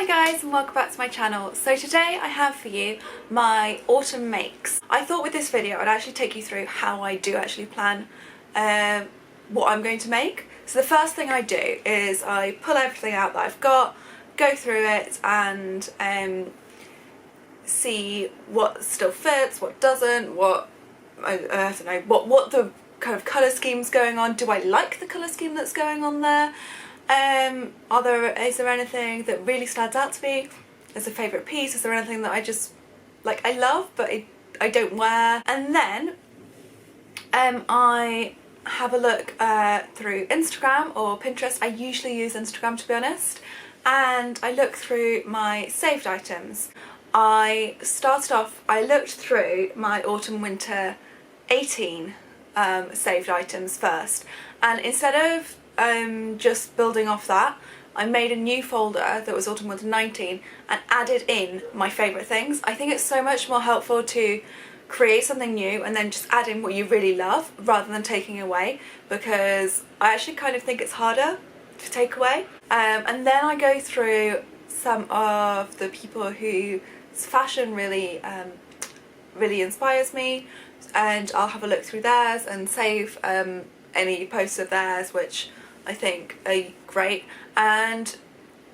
Hi guys and welcome back to my channel. So today I have for you my autumn makes. I thought with this video I'd actually take you through how I do actually plan what I'm going to make. So the first thing I do is I pull everything out that I've got, go through it and see what still fits, what doesn't, what I don't know, what the kind of colour scheme's going on. Do I like the colour scheme that's going on there? Is there anything that really stands out to me as a favourite piece? Is there anything that I just, like, I love but I don't wear? And then I have a look through Instagram or Pinterest. I usually use Instagram, to be honest, and I look through my saved items. I looked through my autumn winter 18 saved items first, and instead of just building off that, I made a new folder that was autumn winter 19 and added in my favourite things. I think it's so much more helpful to create something new and then just add in what you really love rather than taking away, because I actually kind of think it's harder to take away. And then I go through some of the people whose fashion really inspires me, and I'll have a look through theirs and save any posts of theirs which I think are great. And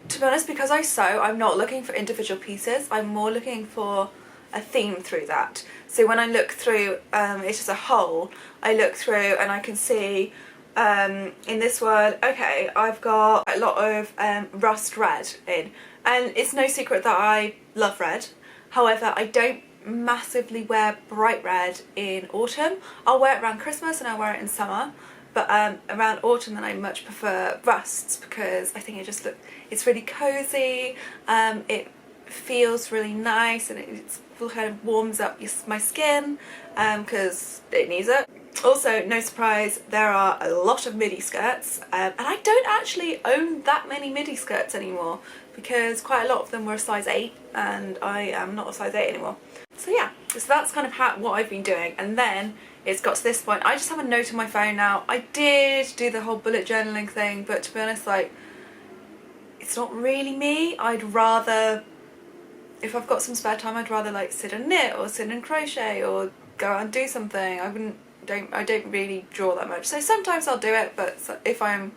to be honest, because I sew, I'm not looking for individual pieces, I'm more looking for a theme through that. So when I look through it as a whole, I look through and I can see in this one, okay, I've got a lot of rust red in, and it's no secret that I love red. However, I don't massively wear bright red in autumn. I'll wear it around Christmas and I'll wear it in summer, but around autumn then I much prefer rusts, because I think it's really cozy, it feels really nice, and it kind of warms up my skin because it needs it. Also, no surprise, there are a lot of midi skirts, and I don't actually own that many midi skirts anymore because quite a lot of them were a size 8 and I am not a size 8 anymore. So yeah, so that's kind of what I've been doing. And then it's got to this point, I just have a note on my phone now. I did do the whole bullet journaling thing, but to be honest, like, it's not really me. I'd rather, if I've got some spare time, I'd rather like sit and knit or sit and crochet or go out and do something. I don't really draw that much. So sometimes I'll do it, but if I'm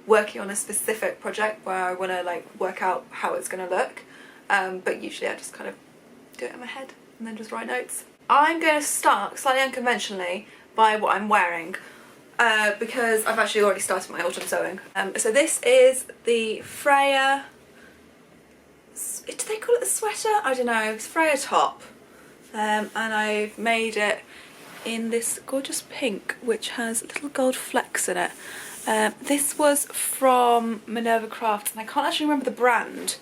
working on a specific project where I want to like work out how it's going to look, but usually I just kind of do it in my head and then just write notes. I'm going to start slightly unconventionally by what I'm wearing, because I've actually already started my autumn sewing. So this is the FREYA, do they call it a sweater? I don't know, it's FREYA top, and I've made it in this gorgeous pink which has little gold flecks in it. This was from Minerva Crafts and I can't actually remember the brand,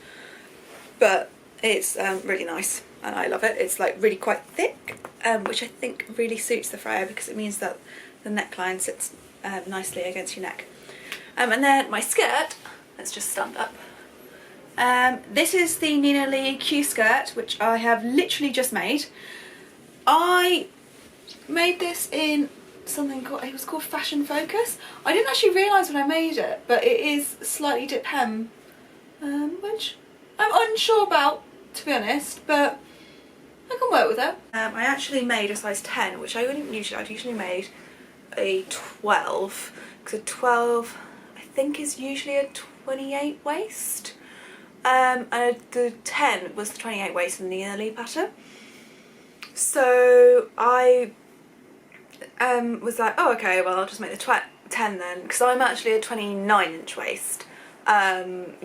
but it's really nice and I love it. It's like really quite thick, which I think really suits the FREYA because it means that the neckline sits nicely against your neck. And then my skirt, let's just stand up. This is the Nina Lee Q skirt, which I have literally just made. I made this in something called, it was called Fashion Focus. I didn't actually realise when I made it, but it is slightly dip hem, which I'm unsure about, to be honest, but I can work with it. I actually made a size 10, which I wouldn't usually, I'd usually made a 12, because a 12 I think is usually a 28 waist, and the 10 was the 28 waist in the early pattern. So I was like, oh okay, well I'll just make the 10 then, because I'm actually a 29-inch waist,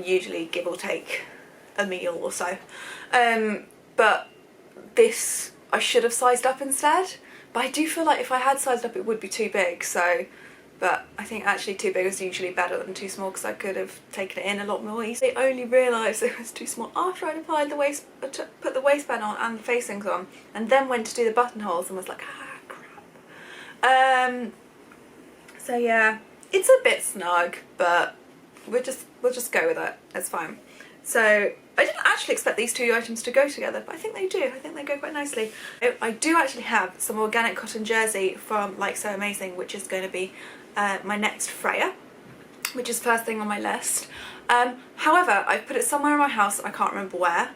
usually give or take a meal or so, but this I should have sized up instead, but I do feel like if I had sized up it would be too big, so, but I think actually too big is usually better than too small, because I could have taken it in a lot more easily. I only realised it was too small after I'd applied the put the waistband on and the facings on, and then went to do the buttonholes and was like, ah crap. So yeah, it's a bit snug, but we'll just go with it, it's fine. So I didn't actually expect these two items to go together, but I think they do. I think they go quite nicely. I do actually have some organic cotton jersey from Like So Amazing, which is going to be my next FREYA, which is first thing on my list. However, I've put it somewhere in my house and I can't remember where.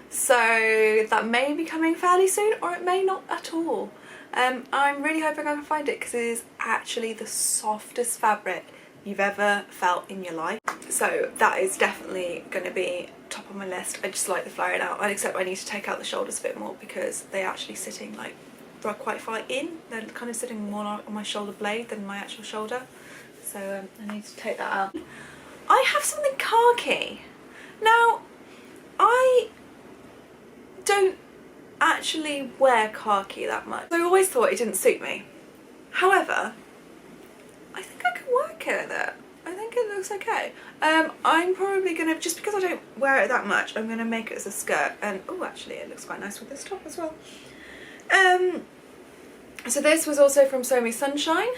So that may be coming fairly soon, or it may not at all. I'm really hoping I can find it because it is actually the softest fabric you've ever felt in your life. So that is definitely going to be top of my list. I just like the flowing out, except I need to take out the shoulders a bit more because they're actually sitting like quite far in. They're kind of sitting more on my shoulder blade than my actual shoulder. So I need to take that out. I have something khaki. Now, I don't actually wear khaki that much. I always thought it didn't suit me. However, I think I can work with it. I think it looks okay. I'm probably gonna, just because I don't wear it that much, I'm gonna make it as a skirt. And oh, actually it looks quite nice with this top as well. So this was also from So Me Sunshine.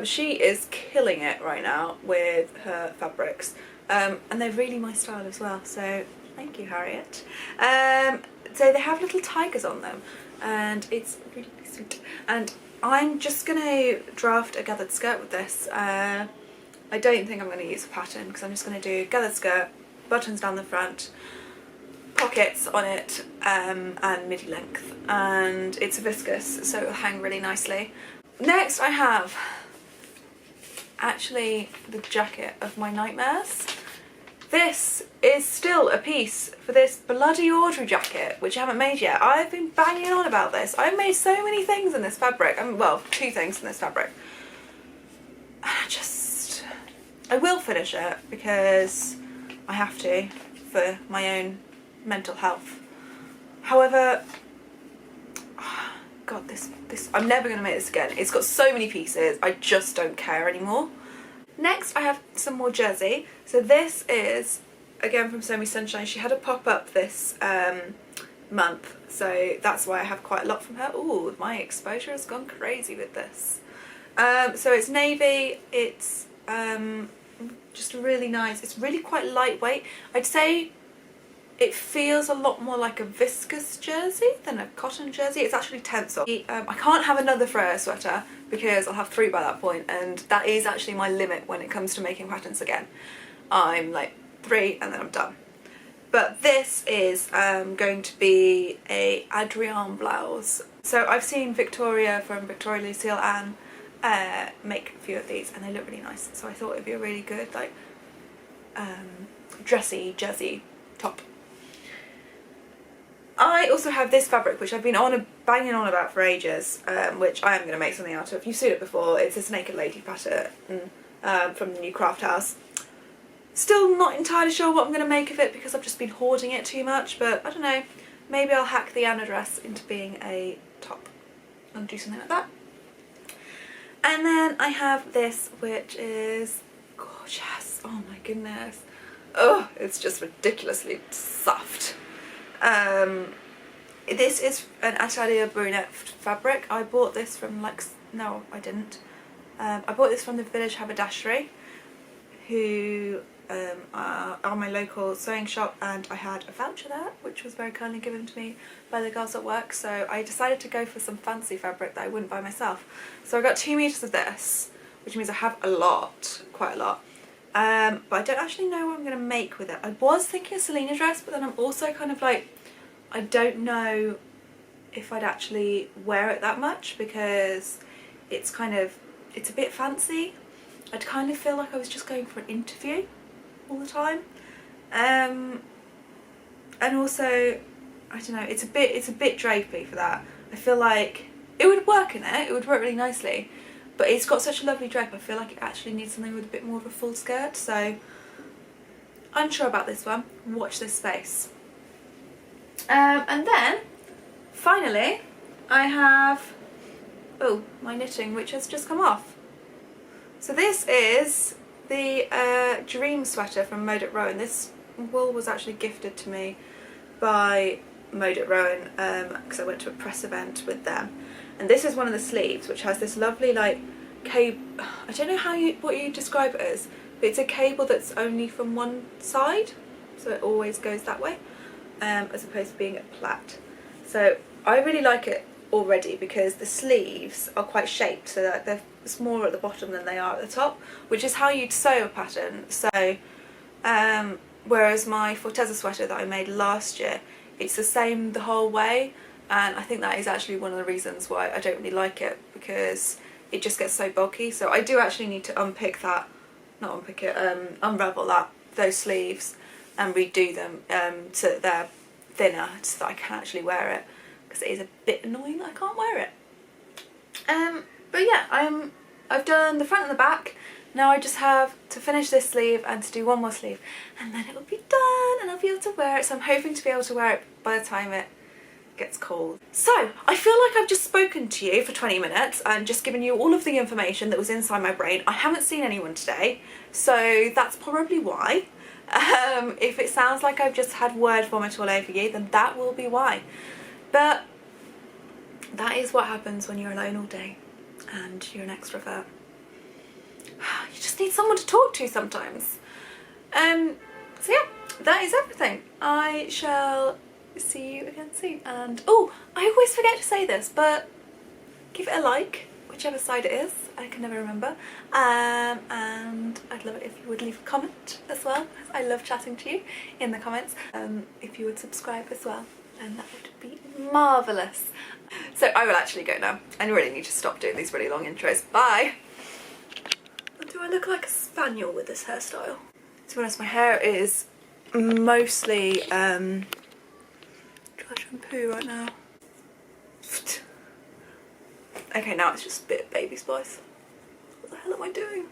She is killing it right now with her fabrics. And they're really my style as well, so thank you, Harriet. So they have little tigers on them and it's really sweet. And I'm just going to draft a gathered skirt with this. I don't think I'm going to use a pattern because I'm just going to do gathered skirt, buttons down the front, pockets on it, and midi length. And it's viscous, so it'll hang really nicely. Next I have actually the jacket of my nightmares. This is still a piece for this bloody Audrey jacket, which I haven't made yet. I've been banging on about this. I've made so many things in this fabric. Well, 2 things in this fabric. And I will finish it because I have to for my own mental health. However, God, this I'm never going to make this again. It's got so many pieces, I just don't care anymore. Next I have some more jersey. So this is again from So Me Sunshine. She had a pop-up this month, so that's why I have quite a lot from her. Ooh, my exposure has gone crazy with this. So it's navy, it's just really nice. It's really quite lightweight. I'd say it feels a lot more like a viscous jersey than a cotton jersey. It's actually tensile. I can't have another FREYA sweater because I'll have 3 by that point, and that is actually my limit when it comes to making patterns again. I'm like 3 and then I'm done. But this is going to be a ADRIENNE blouse. So I've seen Victoria from Victoria Lucille Anne make a few of these and they look really nice. So I thought it'd be a really good like dressy jersey top. I also have this fabric which I've been banging on about for ages, which I am going to make something out of. You've seen it before. It's this Naked Lady pattern from the new Craft House. Still not entirely sure what I'm going to make of it because I've just been hoarding it too much, but I don't know, maybe I'll hack the Anna dress into being a top and do something like that. And then I have this, which is gorgeous. Oh my goodness. Oh, it's just ridiculously soft. This is an Atelier Brunette fabric. I bought this from no I didn't. I bought this from the Village Haberdashery, who are my local sewing shop, and I had a voucher there which was very kindly given to me by the girls at work, so I decided to go for some fancy fabric that I wouldn't buy myself. So I got 2 meters of this, which means I have a lot, quite a lot. But I don't actually know what I'm going to make with it. I was thinking a Selena dress, but then I'm also kind of like, I don't know if I'd actually wear it that much because it's a bit fancy. I'd kind of feel like I was just going for an interview all the time. And also, I don't know, it's a bit drapey for that. I feel like it would work in it would work really nicely. But it's got such a lovely drape, I feel like it actually needs something with a bit more of a full skirt, so unsure about this one. Watch this space. And then, finally, I have, my knitting, which has just come off. So this is the Dream sweater from Mode at Rowan. This wool was actually gifted to me by Mode at Rowan because I went to a press event with them. And this is one of the sleeves, which has this lovely like cable. I don't know what you describe it as, but it's a cable that's only from one side, so it always goes that way, as opposed to being a plait. So I really like it already because the sleeves are quite shaped, so that smaller at the bottom than they are at the top, which is how you'd sew a pattern. So whereas my Forteza sweater that I made last year, it's the same the whole way, and I think that is actually one of the reasons why I don't really like it, because it just gets so bulky. So I do actually need to unravel those sleeves and redo them so that they're thinner, so that I can actually wear it, because it is a bit annoying that I can't wear it. But yeah, I've done the front and the back. Now I just have to finish this sleeve and to do one more sleeve, and then it will be done and I'll be able to wear it. So I'm hoping to be able to wear it by the time it gets cold. So I feel like I've just spoken to you for 20 minutes and just given you all of the information that was inside my brain. I haven't seen anyone today, so that's probably why. If it sounds like I've just had word vomit all over you, then that will be why. But that is what happens when you're alone all day and you're an extrovert. You just need someone to talk to sometimes. So yeah, that is everything. I shall see you again soon. And oh, I always forget to say this, but give it a like, whichever side it is. I can never remember. And I'd love it if you would leave a comment as well, because I love chatting to you in the comments. If you would subscribe as well, and that would be marvellous. So I will actually go now. I really need to stop doing these really long intros. Bye! Do I look like a spaniel with this hairstyle? To be honest, my hair is mostly dry shampoo right now. Okay, now it's just a bit baby spice. What the hell am I doing?